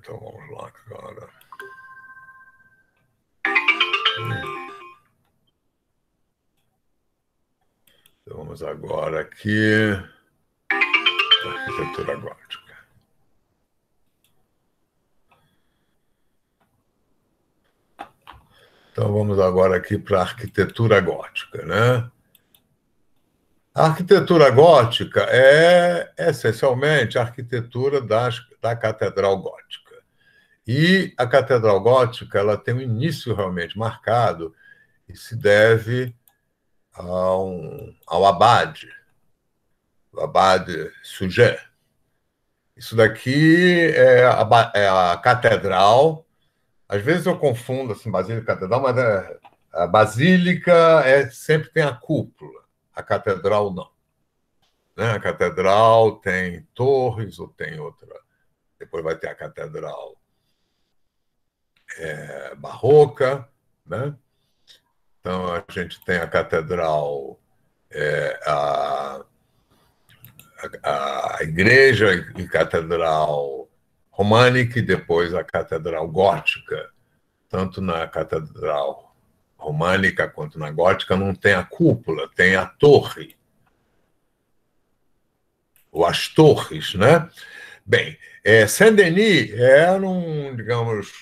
Então vamos lá agora. Então vamos agora aqui. Arquitetura gótica. Então vamos agora aqui para a arquitetura gótica, né? A arquitetura gótica é essencialmente a arquitetura da Catedral Gótica. E a Catedral Gótica ela tem um início realmente marcado e se deve ao abade, o abade Suger. Isso daqui é a catedral. Às vezes eu confundo assim, basílica e catedral, mas a basílica sempre tem a cúpula, a catedral não. Né? A catedral tem torres ou tem outra. Depois vai ter a catedral barroca, né? Então a gente tem a catedral, a igreja e catedral românica e depois a catedral gótica. Tanto na catedral românica quanto na gótica não tem a cúpula, tem a torre. Ou as torres, né? Bem, Saint-Denis era digamos,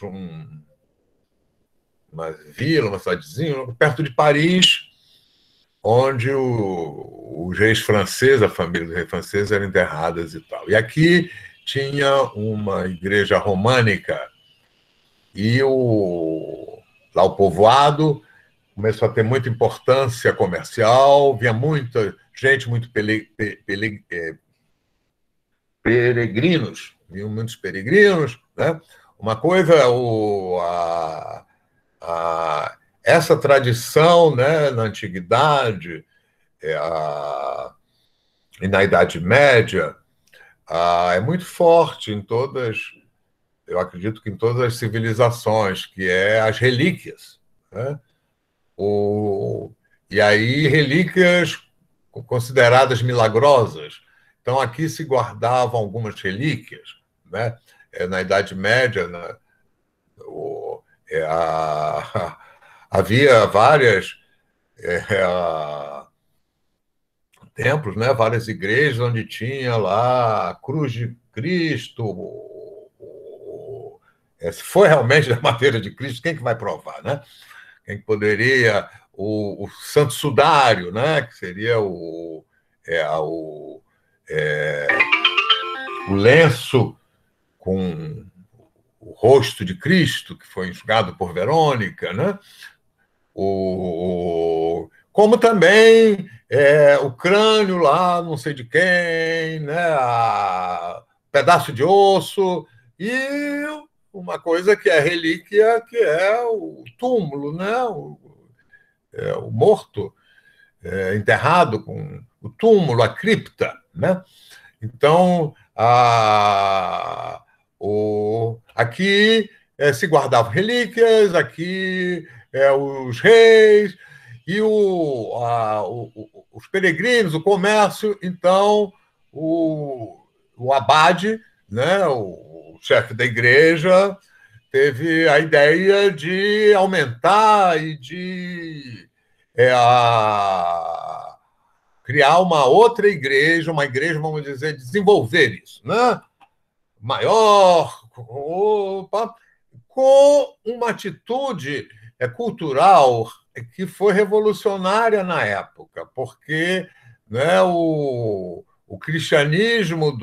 uma vila, uma cidadezinha, perto de Paris, onde os reis franceses, a família dos reis franceses, eram enterradas e tal. E aqui tinha uma igreja românica e lá o povoado começou a ter muita importância comercial, vinha muita gente, peregrinos, vinham muitos peregrinos, né? Uma coisa, essa tradição, né, na antiguidade e na Idade Média é muito forte em todas, eu acredito que em todas as civilizações, que é as relíquias, né? E aí relíquias consideradas milagrosas. Então aqui se guardavam algumas relíquias, né? Na Idade Média, né? Havia várias templos, né? Várias igrejas onde tinha lá a cruz de Cristo. Se foi realmente da madeira de Cristo, quem que vai provar, né? Quem poderia o Santo Sudário, né? Que seria o lenço com o rosto de Cristo, que foi enxugado por Verônica, né? Como também o crânio lá, não sei de quem, né? Pedaço de osso e uma coisa que é relíquia, que é o túmulo, né? O morto enterrado com o túmulo, a cripta, né? Então, aqui se guardavam relíquias, aqui os reis e os peregrinos, o comércio. Então, o abade, né, o chefe da igreja, teve a ideia de aumentar e de criar uma outra igreja, vamos dizer, desenvolver isso, né? Maior, com uma atitude cultural que foi revolucionária na época, porque, né, o cristianismo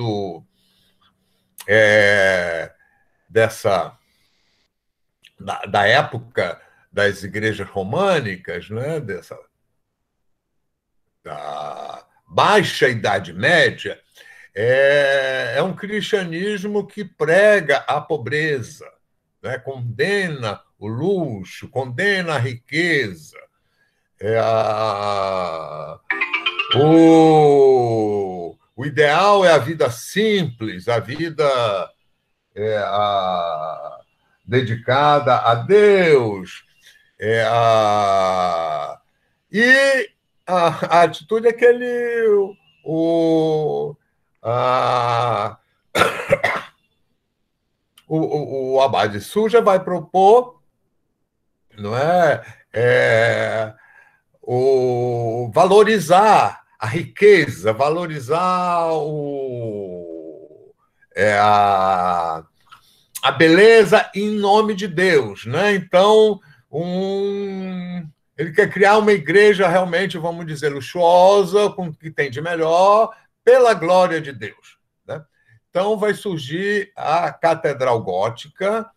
da época das igrejas românicas, né, da Baixa Idade Média, é um cristianismo que prega a pobreza, né? Condena o luxo, condena a riqueza. O ideal é a vida simples, a vida dedicada a Deus. E a atitude é que a, o Abade Suja vai propor, não valorizar a riqueza, valorizar a beleza em nome de Deus, né? Então, ele quer criar uma igreja realmente, vamos dizer, luxuosa, com o que tem de melhor, pela glória de Deus, né? Então, vai surgir a Catedral Gótica.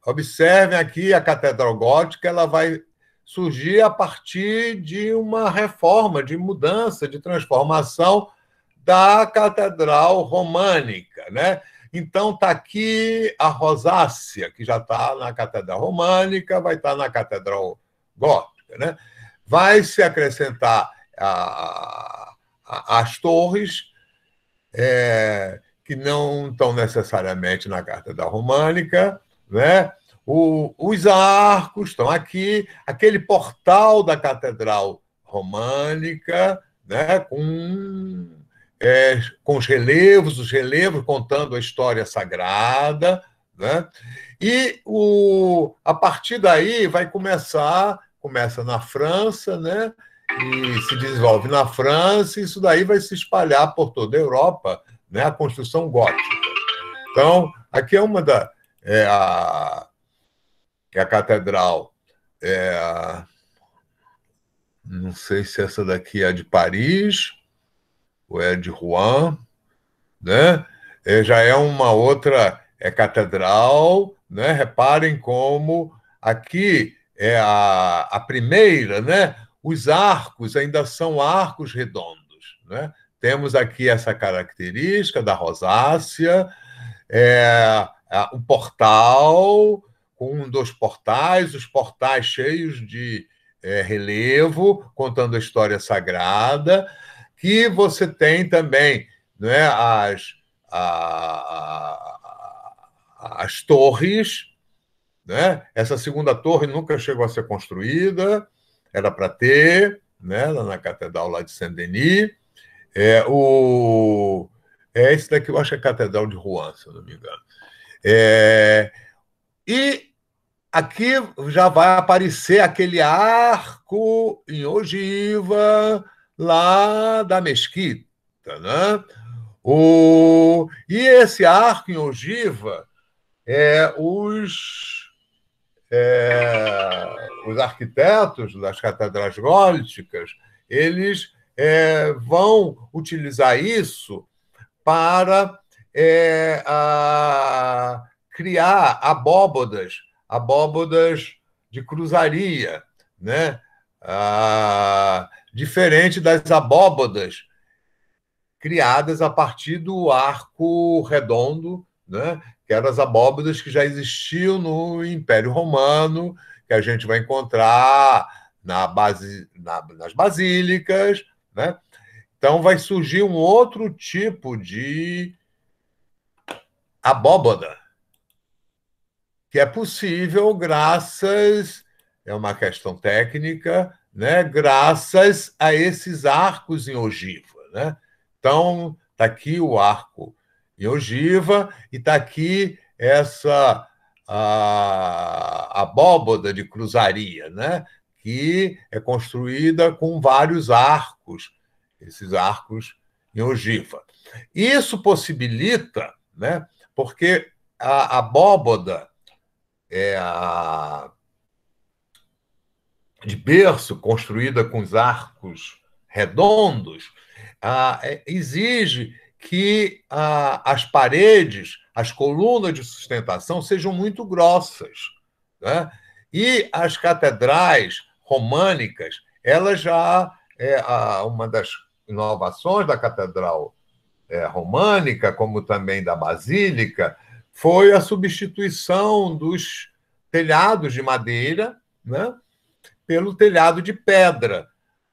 Observem aqui, a Catedral Gótica ela vai surgir a partir de uma reforma, de mudança, de transformação da Catedral Românica, né? Então, está aqui a Rosácea, que já está na Catedral Românica, vai estar na Catedral Gótica, né? Vai se acrescentar as torres, que não estão necessariamente na Catedral Românica, né? Os arcos estão aqui, aquele portal da Catedral Românica, né? Com os relevos contando a história sagrada, né? E a partir daí começa na França, né? E se desenvolve na França, e isso daí vai se espalhar por toda a Europa, né? A construção gótica. Então, aqui é uma da a catedral, não sei se essa daqui é de Paris ou é de Rouen, né? Já é uma outra catedral, né? Reparem como aqui é a primeira, né? Os arcos ainda são arcos redondos, né? Temos aqui essa característica da rosácea, um portal com dos portais, os portais cheios de relevo, contando a história sagrada, que você tem também, né, as torres, né? Essa segunda torre nunca chegou a ser construída, era para ter, né, lá na Catedral lá de Saint-Denis. Esse daqui eu acho que é a Catedral de Rouen, se eu não me engano. E aqui já vai aparecer aquele arco em ogiva lá da mesquita, né? E esse arco em ogiva, os arquitetos das catedrais góticas, eles vão utilizar isso para criar abóbodas de cruzaria, né? Diferente das abóbodas criadas a partir do arco redondo, né? Que eram as abóbodas que já existiam no Império Romano, que a gente vai encontrar nas basílicas, né? Então, vai surgir um outro tipo de abóboda, que é possível graças, é uma questão técnica, né? Graças a esses arcos em ogiva, né? Então, está aqui o arco em ogiva e está aqui essa abóboda de cruzaria, né? Que é construída com vários arcos, esses arcos em ogiva. Isso possibilita, né? Porque a abóboda de berço, construída com os arcos redondos, exige que as paredes, as colunas de sustentação sejam muito grossas, né? E as catedrais românicas, elas já uma das inovações da catedral românica, como também da basílica, foi a substituição dos telhados de madeira, né, pelo telhado de pedra,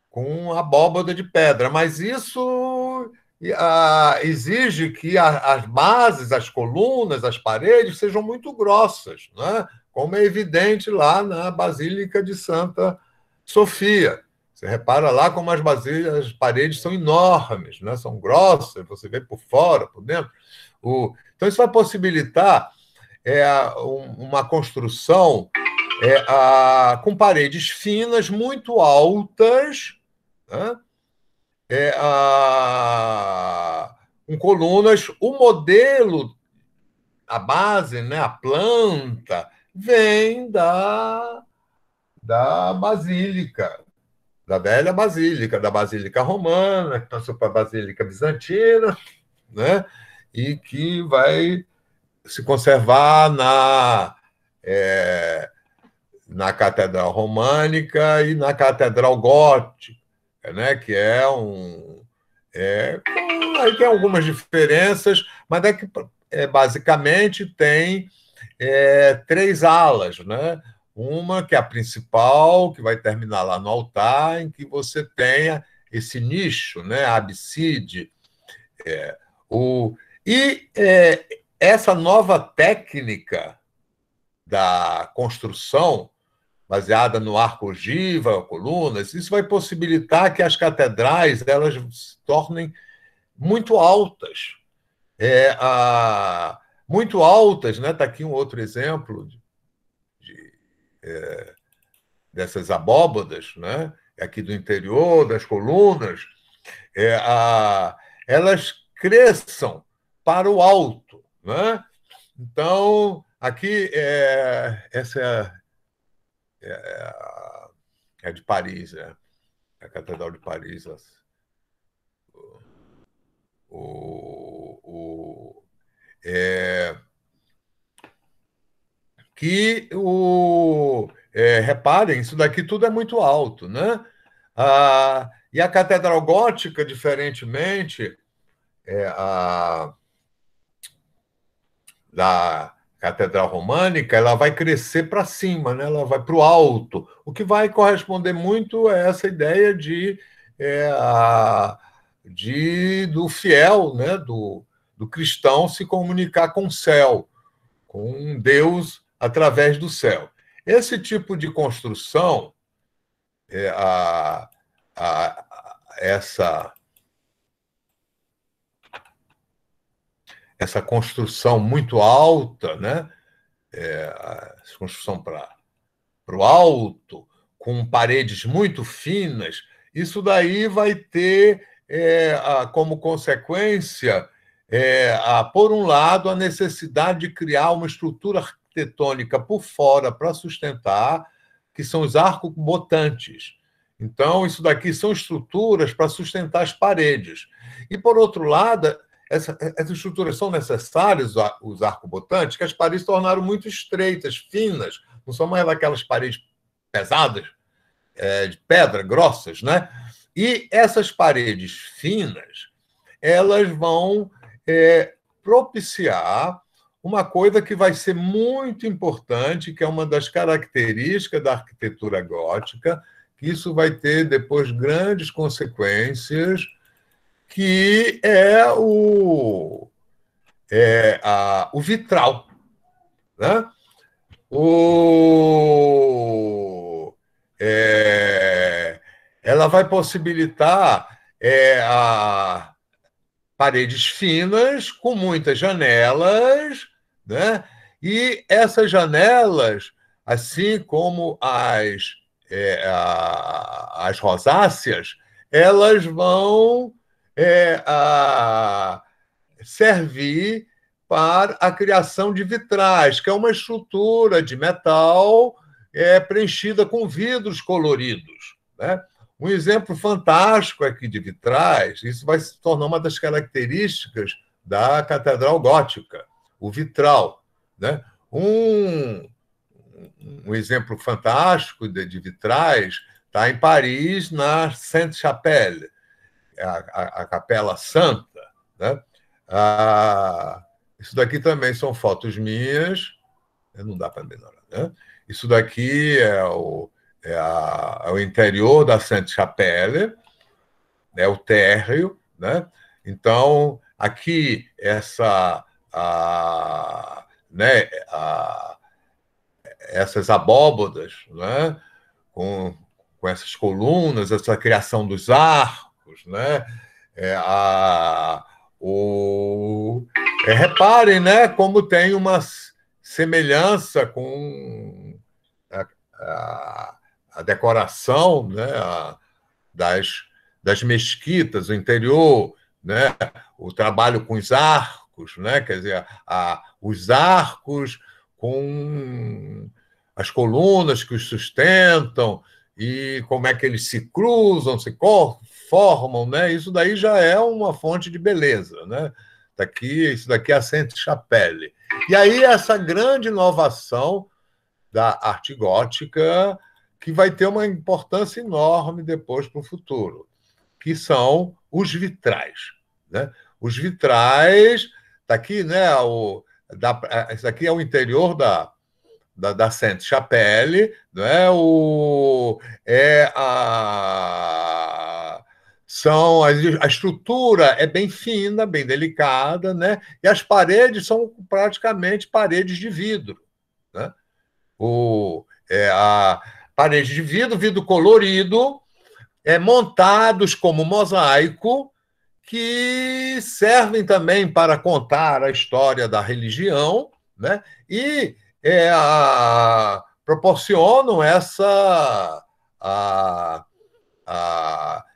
com abóbada de pedra. Mas isso exige que as bases, as colunas, as paredes sejam muito grossas, né, como é evidente lá na Basílica de Santa Sofia. Você repara lá como as paredes são enormes, né? São grossas, você vê por fora, por dentro. Então, isso vai possibilitar uma construção com paredes finas, muito altas, né? Com colunas. O modelo, a base, né, a planta, vem da Basílica, da velha Basílica, da Basílica Romana, que passou para a Basílica Bizantina, né? E que vai se conservar na Catedral Românica e na Catedral Gótica, né? Que aí tem algumas diferenças, mas basicamente tem três alas, né? Uma que é a principal, que vai terminar lá no altar, em que você tenha esse nicho, né? A abside. O, e essa nova técnica da construção, baseada no arco ogiva, colunas, isso vai possibilitar que as catedrais elas se tornem muito altas. Muito altas, né? Está aqui um outro exemplo dessas abóbadas, né? Aqui do interior, das colunas, elas cresçam para o alto, né? Então, aqui, essa é de Paris, né? A Catedral de Paris. O, o, é, reparem, isso daqui tudo é muito alto, né? E a Catedral Gótica, diferentemente da Catedral Românica, ela vai crescer para cima, né? Ela vai para o alto, o que vai corresponder muito a essa ideia do fiel, né? Do cristão se comunicar com o céu, com Deus através do céu. Esse tipo de construção, essa construção muito alta, né? Essa construção para o alto, com paredes muito finas, isso daí vai ter como consequência, por um lado, a necessidade de criar uma estrutura arquitetônica por fora para sustentar, que são os arcobotantes. Então, isso daqui são estruturas para sustentar as paredes. E, por outro lado, essas estruturas são necessárias, os arcobotantes, que as paredes se tornaram muito estreitas, finas, não são mais aquelas paredes pesadas, de pedra, grossas, né? E essas paredes finas, elas vão propiciar uma coisa que vai ser muito importante, que é uma das características da arquitetura gótica, que isso vai ter depois grandes consequências, que é o vitral, né? Ela vai possibilitar paredes finas com muitas janelas, né? E essas janelas, assim como as rosáceas, elas vão servir para a criação de vitrais, que é uma estrutura de metal preenchida com vidros coloridos, né? Um exemplo fantástico aqui de vitrais, isso vai se tornar uma das características da Catedral Gótica, o vitral, né? Um exemplo fantástico de vitrais está em Paris, na Sainte-Chapelle, a Capela Santa, né? Isso daqui também são fotos minhas, não dá para melhorar, né? Isso daqui é o interior da Sainte-Chapelle, o térreo, né? Então, aqui, né, essas abóbadas, né? com essas colunas, essa criação dos arcos, né? Reparem, né, como tem uma semelhança com a, a decoração, né, das, das mesquitas, o interior, né, o trabalho com os arcos, né, quer dizer, os arcos com as colunas que os sustentam e como é que eles se cruzam, se formam, né? Isso daí já é uma fonte de beleza, né? Isso daqui é a Sainte-Chapelle. E aí essa grande inovação da arte gótica que vai ter uma importância enorme depois para o futuro, que são os vitrais, né? Os vitrais, está aqui, né? Isso aqui é o interior da Sainte-Chapelle, né? A estrutura é bem fina, bem delicada, né? E as paredes são praticamente paredes de vidro, né? A parede de vidro, vidro colorido, montados como mosaico, que servem também para contar a história da religião, né? E proporcionam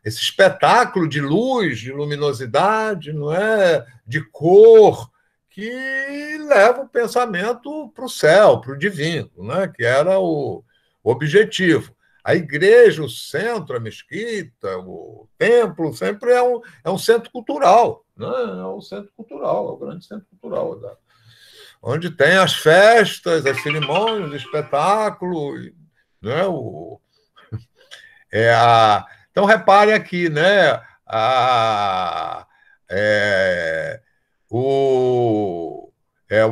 esse espetáculo de luz, de luminosidade, não é? De cor, que leva o pensamento para o céu, para o divino, né? Que era o objetivo. A igreja, o centro, a mesquita, o templo, sempre é um centro cultural, né? É um centro cultural, é um grande centro cultural, né? Onde tem as festas, as cerimônias, o espetáculo, né? Então, repare aqui, né? É, o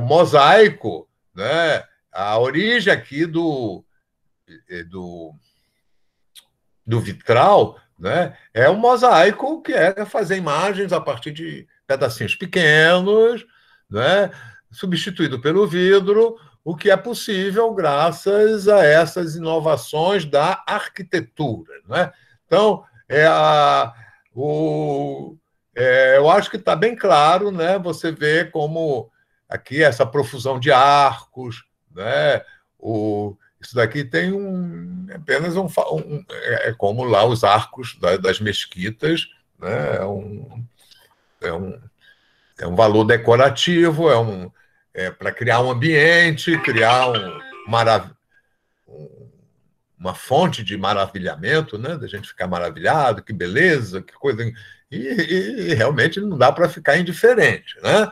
mosaico, né? A origem aqui do, do vitral, né? É um mosaico que é fazer imagens a partir de pedacinhos pequenos, né? Substituído pelo vidro, o que é possível graças a essas inovações da arquitetura, né? Então, eu acho que está bem claro, né? Você vê como aqui essa profusão de arcos, né? Isso daqui tem apenas como lá os arcos das mesquitas, né? É um, é um valor decorativo, para criar um ambiente, criar uma fonte de maravilhamento, né? Da gente ficar maravilhado, que beleza, que coisa. E realmente não dá para ficar indiferente, né?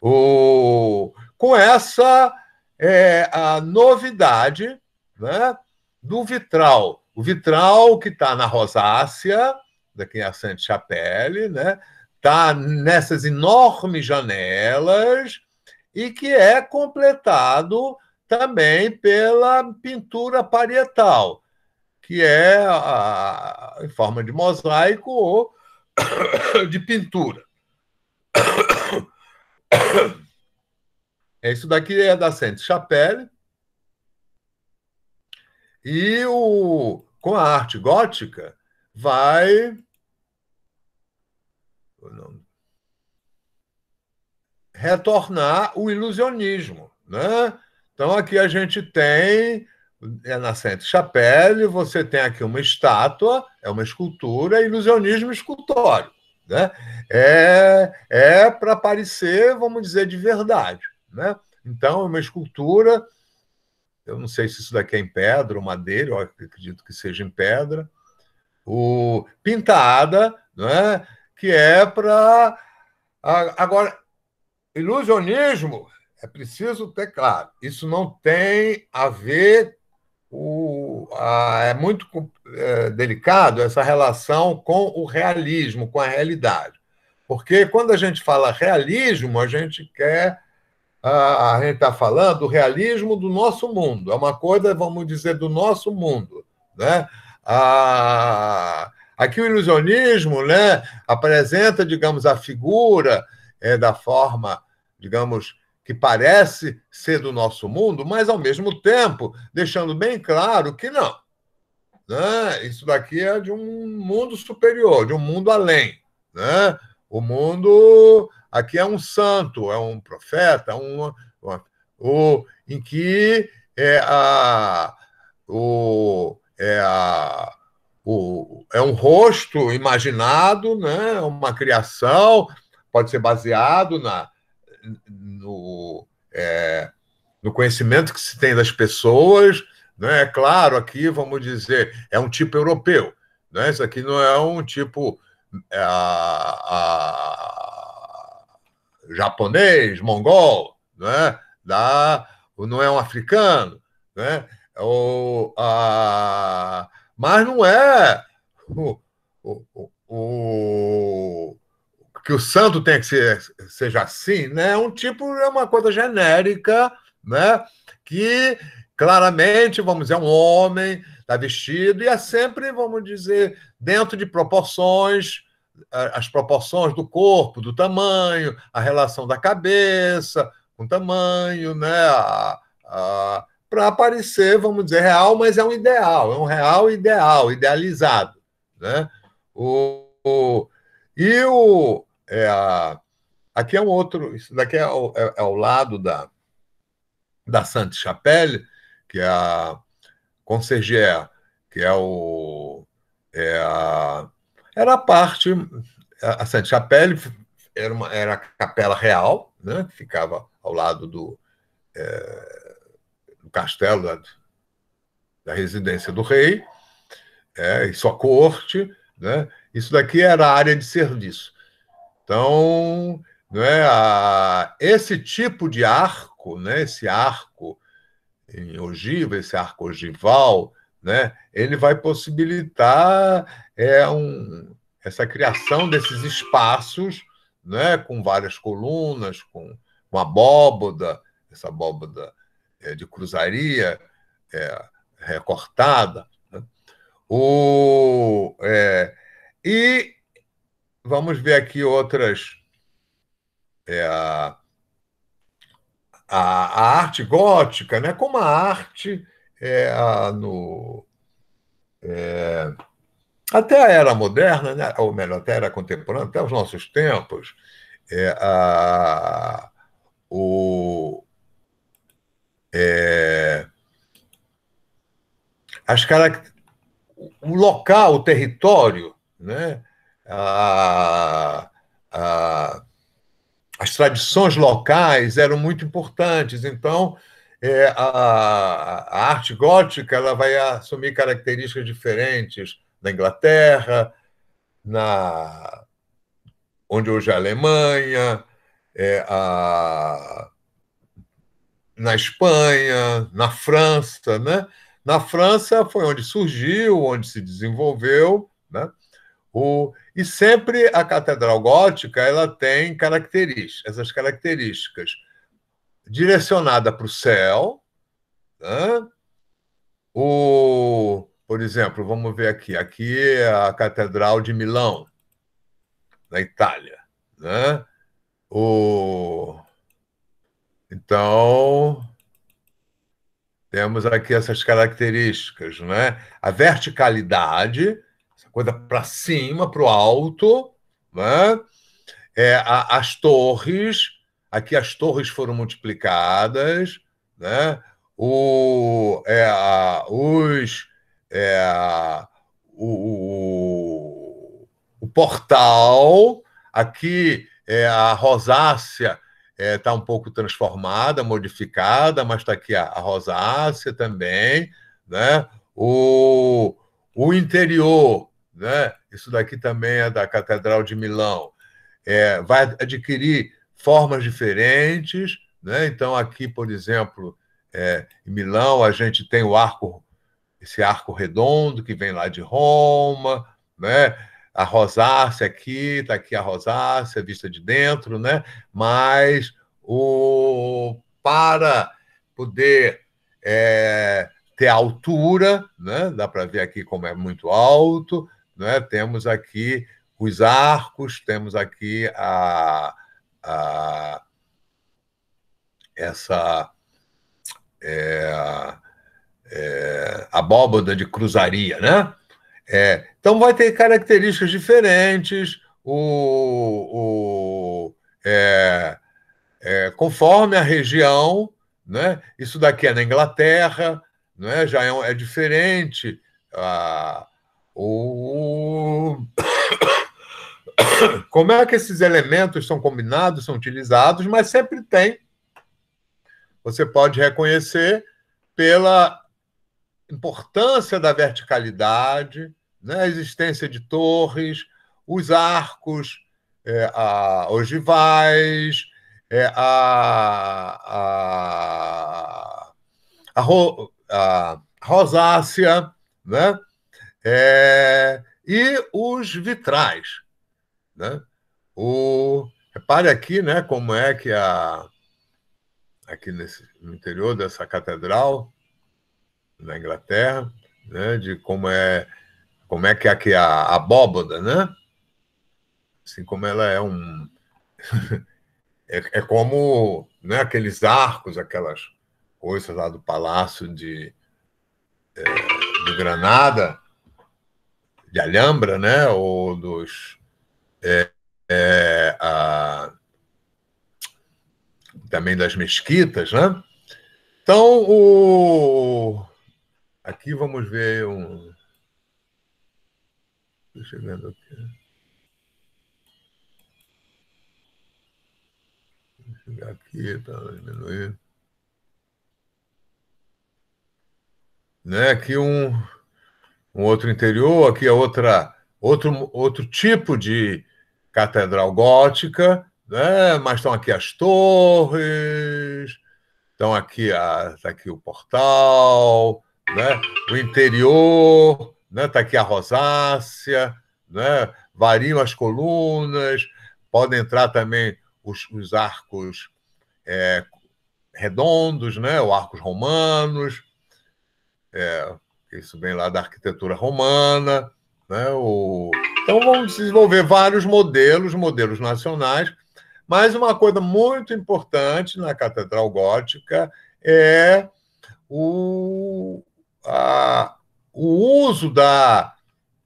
Com essa a novidade, né, do vitral. O vitral que está na rosácea, daqui a Sainte-Chapelle, né, está nessas enormes janelas e que é completado também pela pintura parietal, que é em forma de mosaico ou de pintura. Isso daqui é da Sainte-Chapelle. E com a arte gótica vai retornar o ilusionismo, né? Então aqui a gente tem na Sainte-Chapelle, você tem aqui uma estátua, é uma escultura, ilusionismo escultório, né? Para parecer, vamos dizer, de verdade, né? Então é uma escultura. Eu não sei se isso daqui é em pedra ou madeira, eu acredito que seja em pedra, pintada, né? Que é para. Agora, ilusionismo, é preciso ter claro, isso não tem a ver. É muito delicado essa relação com o realismo, com a realidade. Porque quando a gente fala realismo, a gente está falando do realismo do nosso mundo. É uma coisa, vamos dizer, do nosso mundo, né? Aqui o ilusionismo, né, apresenta, digamos, a figura da forma, digamos, que parece ser do nosso mundo, mas, ao mesmo tempo, deixando bem claro que não. Né? Isso daqui é de um mundo superior, de um mundo além. Né? O mundo aqui é um santo, é um profeta, em que o, é, a, é um rosto imaginado, né? Uma criação, pode ser baseado no, é, no conhecimento que se tem das pessoas, né? É claro, aqui vamos dizer, é um tipo europeu, né? Isso aqui não é um tipo japonês, mongol, né? Não é um africano, né? Mas não é o, que o santo tem que seja assim, né? É uma coisa genérica, né? Que claramente, vamos dizer, é um homem, está vestido, e é sempre, vamos dizer, dentro de proporções, as proporções do corpo, do tamanho, a relação da cabeça com o tamanho, né? Para parecer, vamos dizer, real, mas é um ideal, é um real ideal, idealizado, né? O, e o, aqui é um outro, isso daqui ao lado da Sainte-Chapelle, que é a Conciergerie, que é o. É a, era a parte. A Sainte-Chapelle era a capela real, né, que ficava ao lado do castelo, da residência do rei, e sua corte. Né? Isso daqui era a área de serviço. Então, esse tipo de arco, né, esse arco em ogiva, esse arco ogival, né, ele vai possibilitar essa criação desses espaços, né, com várias colunas, com abóboda, essa abóboda de cruzaria recortada. Né? E vamos ver aqui outras. A arte gótica, né, como a arte no, até a era moderna, né, ou melhor, até a era contemporânea, até os nossos tempos, é, a, o, é, as caract... o local, o território, né, a, a, as tradições locais eram muito importantes. Então, a arte gótica ela vai assumir características diferentes na Inglaterra, onde hoje é a Alemanha, é, a, na Espanha, na França. Né? Na França foi onde surgiu, onde se desenvolveu, né? E sempre a catedral gótica ela tem essas características direcionada para o céu. Né? Por exemplo, vamos ver aqui é a Catedral de Milão, na Itália. Né? Então, temos aqui essas características. Né? A verticalidade, essa coisa para cima, para o alto. Né? As torres, aqui as torres foram multiplicadas, né? o, é, a, os, é, a, o portal, aqui a rosácea está um pouco transformada, modificada, mas está aqui a rosácea também, né? O interior, né? Isso daqui também é da Catedral de Milão, vai adquirir formas diferentes. Né? Então, aqui, por exemplo, em Milão, a gente tem esse arco redondo que vem lá de Roma, né? A rosácea aqui, está aqui a rosácea vista de dentro, né? Mas para poder ter altura, né? Dá para ver aqui como é muito alto, né? Temos aqui os arcos, temos aqui essa abóboda de cruzaria, né? Então vai ter características diferentes. é, conforme a região, né? Isso daqui é na Inglaterra, né? Já é diferente. Ah, o, como é que esses elementos são combinados, são utilizados, mas sempre tem. Você pode reconhecer pela importância da verticalidade, né? A existência de torres, os arcos ogivais, a rosácea, né? E os vitrais, né? Repare aqui, né, como é que aqui no interior dessa catedral, na Inglaterra, né, de como é que aqui a abóbada, né? Assim como ela é é como, né, aqueles arcos, aquelas coisas lá do Palácio de Granada, de Alhambra, né? Ou é, a, também das mesquitas, né? Então, aqui vamos ver um. Deixa eu ver aqui. Deixa eu ver aqui para diminuir. Né? Aqui um outro interior, aqui é outro tipo de catedral gótica, né? Mas estão aqui as torres, estão aqui, tá aqui o portal, né? O interior, né? Está aqui a rosácea, né? Variam as colunas, podem entrar também os arcos redondos, né? Os arcos romanos, isso vem lá da arquitetura romana, né? Então vamos desenvolver vários modelos nacionais, mas uma coisa muito importante na Catedral Gótica é o, a, o uso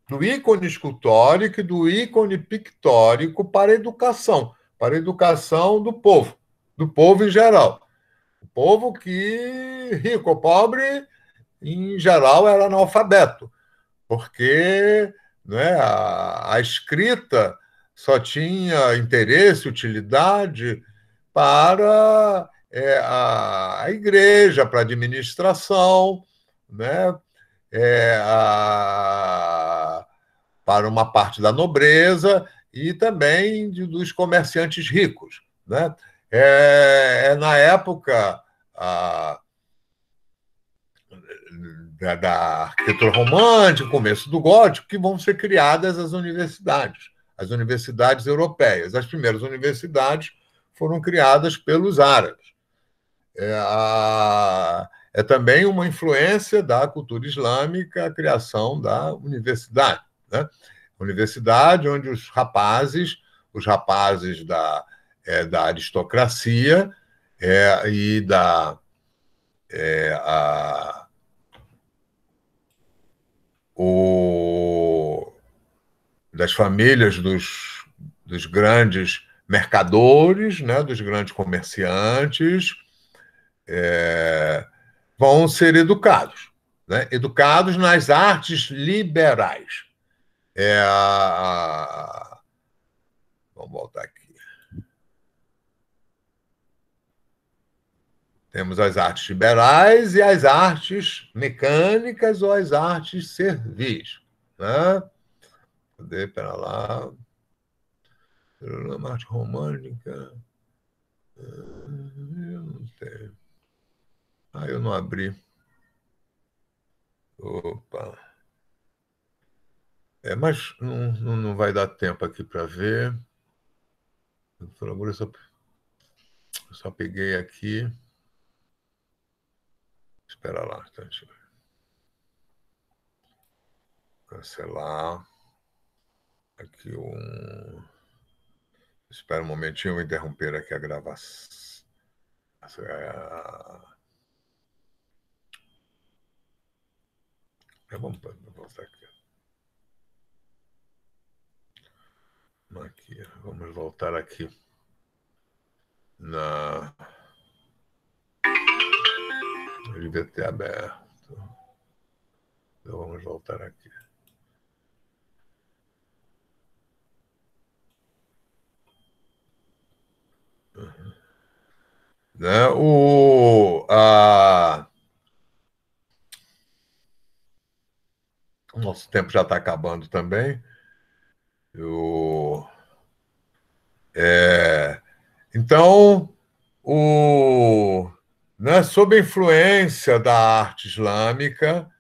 do ícone escultórico e do ícone pictórico para a educação do povo em geral. O povo que, rico ou pobre, em geral, era analfabeto, porque, né, a escrita só tinha interesse, utilidade para a igreja, para a administração, né, para uma parte da nobreza e também dos comerciantes ricos. Né? Na época da arquitetura romântica, começo do gótico, que vão ser criadas as universidades europeias. As primeiras universidades foram criadas pelos árabes. É também uma influência da cultura islâmica a criação da universidade. Né? Universidade onde os rapazes da aristocracia e a, o, das famílias dos grandes mercadores, né, dos grandes comerciantes, vão ser educados, né? Educados nas artes liberais. Vamos voltar aqui. Temos as artes liberais e as artes mecânicas ou as artes servis. Né? Cadê? Pera lá. Arte românica. Eu não sei. Eu não abri. Opa. Mas não vai dar tempo aqui para ver. Eu só peguei aqui. Espera lá, tá? Deixa eu cancelar. Aqui Espera um momentinho, eu vou interromper aqui a gravação. Vamos aqui. Aqui, vamos voltar aqui na. Eu devia ter aberto. Então, vamos voltar aqui. Né? O nosso tempo já está acabando também. Eu, então, né, sob a influência da arte islâmica,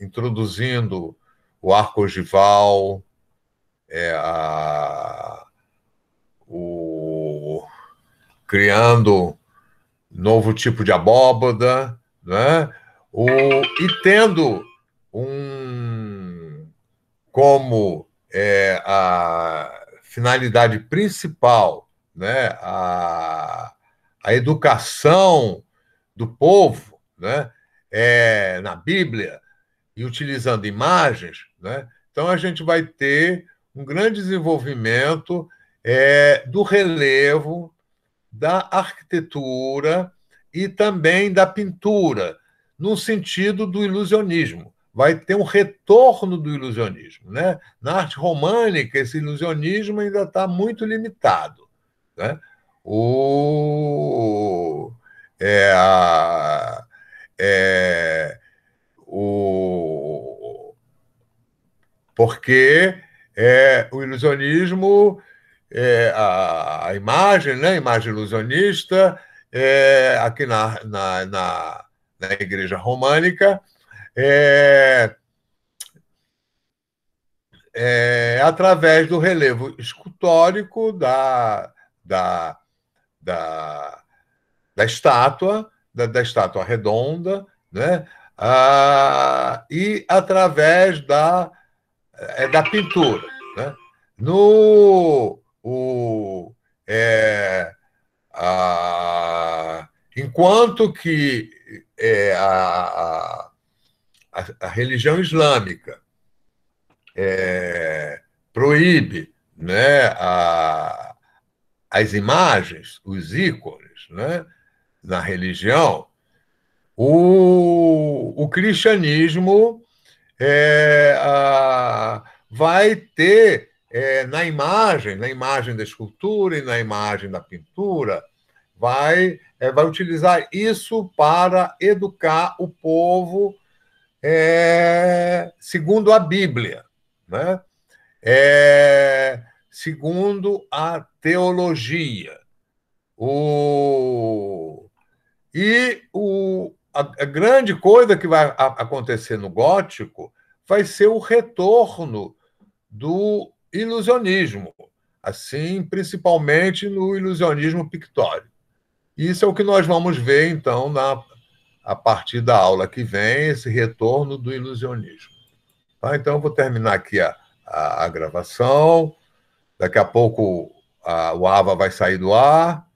introduzindo o arco ogival, o, criando novo tipo de abóbada, né? E tendo como a finalidade principal, né, a educação do povo, né, na Bíblia, e utilizando imagens, né, então a gente vai ter um grande desenvolvimento do relevo, da arquitetura e também da pintura, no sentido do ilusionismo. Vai ter um retorno do ilusionismo. Né? Na arte românica, esse ilusionismo ainda está muito limitado. Né? O, é, a, é, o, porque o ilusionismo, a imagem, né, a imagem ilusionista, aqui na Igreja Românica, é, através do relevo escultórico da, da, da estátua, da estátua redonda, né? E através da pintura. Né? No, é, enquanto que a religião islâmica proíbe, né, as imagens, os ícones, né, na religião, o cristianismo vai ter na imagem da escultura e na imagem da pintura, vai utilizar isso para educar o povo segundo a Bíblia, né? Segundo a teologia. A grande coisa que vai acontecer no gótico vai ser o retorno do ilusionismo, assim, principalmente no ilusionismo pictórico. Isso é o que nós vamos ver, então, a partir da aula que vem, esse retorno do ilusionismo. Tá? Então, eu vou terminar aqui a gravação. Daqui a pouco o AVA vai sair do ar.